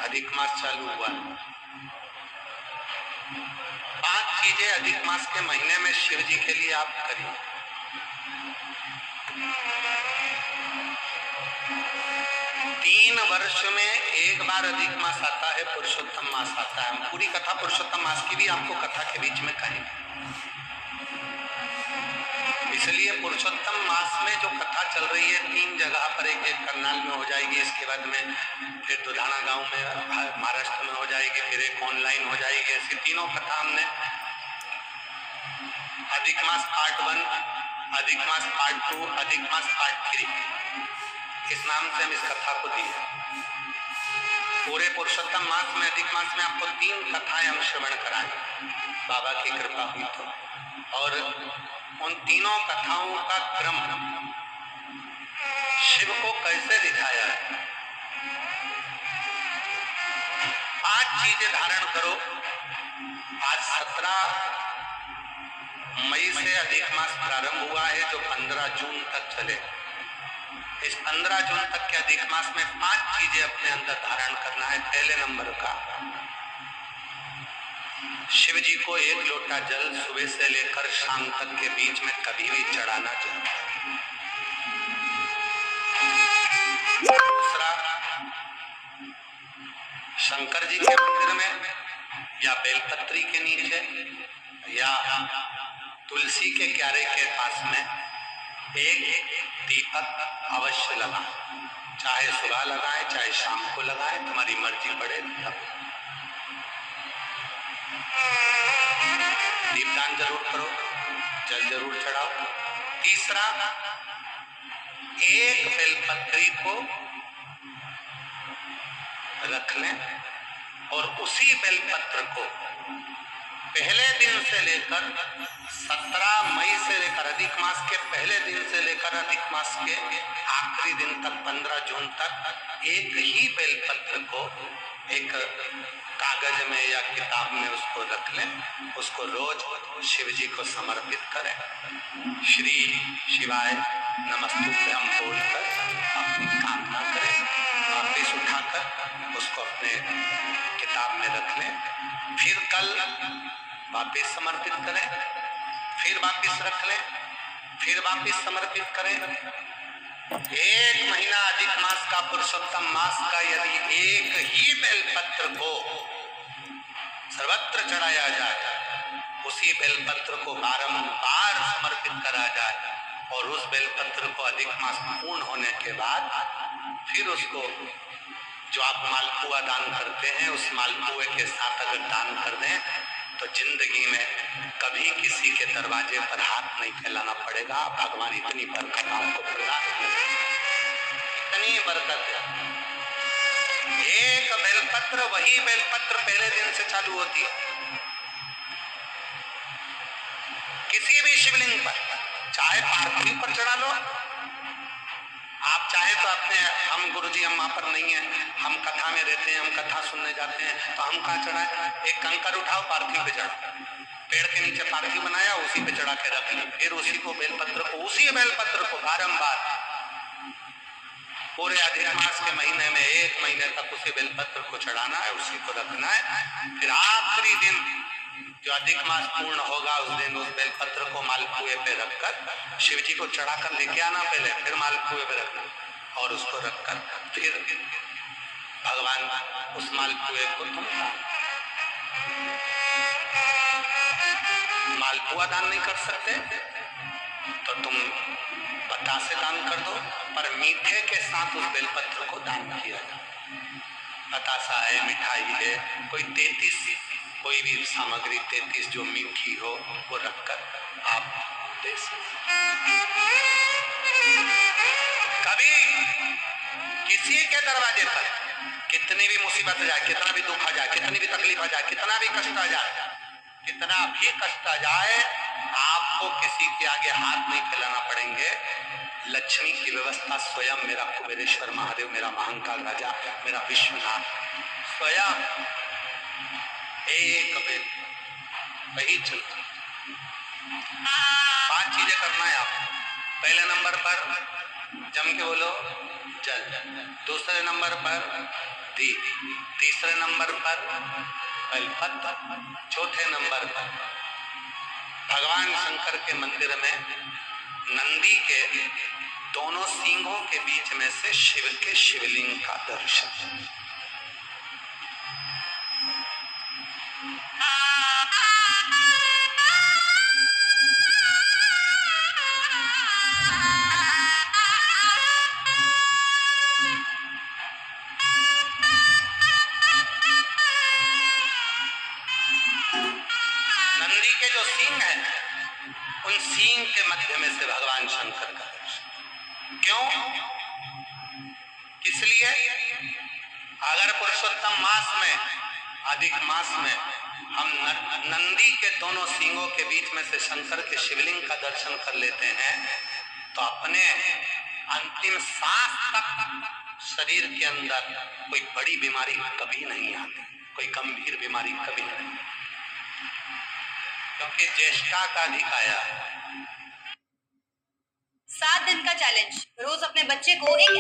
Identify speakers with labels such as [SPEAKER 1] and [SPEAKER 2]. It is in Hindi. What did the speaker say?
[SPEAKER 1] अधिक मास चालू हुआ। 5 चीजें अधिक मास के महीने में शिव जी के लिए आप करिए। तीन वर्ष में एक बार अधिक मास आता है, पुरुषोत्तम मास आता है। हम पूरी कथा पुरुषोत्तम मास की भी आपको कथा के बीच में कहेंगे। इसलिए पुरुषोत्तम मास में जो कथा चल रही है 3 जगह पर, एक करनाल में हो जाएगी, इसके बाद में फिर दुधाना गांव में महाराष्ट्र में हो जाएगी, फिर एक ऑनलाइन हो जाएगी। ऐसी तीनों कथा हमने अधिक मास पार्ट 1, अधिक मास पार्ट 2, अधिक मास पार्ट 3, इस नाम से हम इस कथा को दी है। पूरे पुरुषोत्तम मास में, अधिक मास में आपको 3 कथाएं हम श्रवण कराएंगे, बाबा की कृपा हुई तो। और उन तीनों कथाओं का क्रम शिव को कैसे दिखाया है। 5 चीजें धारण करो। आज 17 मई से अधिक मास प्रारंभ हुआ है, जो 15 जून तक चले। इस 15 जून तक के अधिक मास में 5 चीजें अपने अंदर धारण करना है। पहले नंबर का, शिव जी को 1 लोटा जल सुबह से लेकर शाम तक के बीच में कभी भी चढ़ाना चाहिए। दूसरा, शंकर जी के मंदिर में या बेलपत्री के नीचे या तुलसी के क्यारे के पास में एक दीपक अवश्य लगाएं। चाहे सुबह लगाएं, चाहे शाम को लगाएं, तुम्हारी मर्जी पड़े तब। दीपदान जरूर करो, जल जरूर चढ़ाओ। तीसरा, एक बेलपत्री को रख लें और उसी बेलपत्र को पहले दिन से लेकर 17 मई से लेकर अधिक मास के पहले दिन से लेकर अधिक मास के आखिरी दिन तक 15 जून तक एक ही बेलपत्र को एक कागज में या किताब में उसको रख लें। उसको रोज शिव जी को समर्पित करें। श्री शिवाय नमस्तुभ्यम बोलकर अपनी कामना करें। वापिस उठाकर उसको अपने किताब में रख लें। फिर कल वापिस समर्पित करें, फिर वापिस रख लें, फिर वापिस समर्पित करें। 1 महीना अधिक मास का, पुरुषोत्तम मास का, यदि एक ही बेलपत्र को सर्वत्र चढ़ाया जाए, उसी बेलपत्र को बारंबार समर्पित करा जाए और उस बेलपत्र को अधिक मास पूर्ण होने के बाद फिर उसको जो आप मालपुआ दान करते हैं, उस मालपुए के साथ अगर दान कर दें तो जिंदगी में कभी किसी के दरवाजे पर हाथ नहीं फैलाना पड़ेगा। भगवान इतनी बरकत आपको प्रदान करें, इतनी बरकत है। एक बेलपत्र, वही बेलपत्र पहले दिन से चालू होती है। किसी भी शिवलिंग पर, चाहे पार्थिव पर चढ़ा लो, आप चाहे तो अपने, हम गुरुजी हम वहां पर नहीं है, हम कथा में रहते हैं, हम कथा सुनने जाते हैं, तो हम कहाँ चढ़ाए? एक कंकर उठाओ, पार्थिव पे चढ़ाओ, पेड़ के नीचे पार्थिव बनाया, उसी पे चढ़ा के रख ली। फिर उसी को बेलपत्र को, उसी बेलपत्र को बारंबार पूरे अधिक मास के महीने में 1 महीने तक उसी बेलपत्र को चढ़ाना है, उसी को रखना है। फिर आखिरी दिन जो अधिक मास पूर्ण होगा, उस दिन उस बेलपत्र को मालपुए पे रखकर शिव जी को चढ़ाकर लेके आना पहले, फिर मालपुए पे रखना और उसको रखकर फिर भगवान उस मालपुए को तुम मालपुआ दान नहीं कर सकते तो तुम बतासे दान कर दो, पर मीठे के साथ उस बेलपत्र को दान किया जाए। बतासा है, मिठाई है, कोई 33 कोई भी सामग्री 33 जो मीठी हो वो रखकर आप दे सकते। कभी किसी के दरवाजे पर कितनी भी मुसीबत आ जाए, कितना भी दुख आ जाए, कितनी भी तकलीफ आ जाए, कितना भी कष्ट आ जाए, कितना भी कष्ट आ जाए, आपको किसी के आगे हाथ नहीं फैलाना पड़ेंगे। लक्ष्मी की व्यवस्था स्वयं मेरा कुबेरेश्वर महादेव, मेरा महाकाल राजा, मेरा विश्वनाथ स्वयं एक बेल वही चलती। 5 चीजें करना है आपको। पहले नंबर पर जम के बोलो जल, दूसरे नंबर पर नंदी, तीसरे नंबर पर बेलपत्र, चौथे नंबर पर भगवान शंकर के मंदिर में नंदी के दोनों सींगों के बीच में से शिव के शिवलिंग का दर्शन। नंदी के जो सींग है, उन सींग के मध्य में से भगवान शंकर का दर्शन। क्यों? किस लिए? अगर पुरुषोत्तम मास में, अधिक मास में हम नंदी के दोनों सींगों के बीच में से शंकर के शिवलिंग का दर्शन कर लेते हैं तो अपने अंतिम सांस तक शरीर के अंदर कोई बड़ी बीमारी कभी नहीं आती, कोई गंभीर बीमारी कभी नहीं, क्योंकि ज्येष्ठा का अधिक आया है।
[SPEAKER 2] 7 दिन का चैलेंज, रोज अपने बच्चे को एक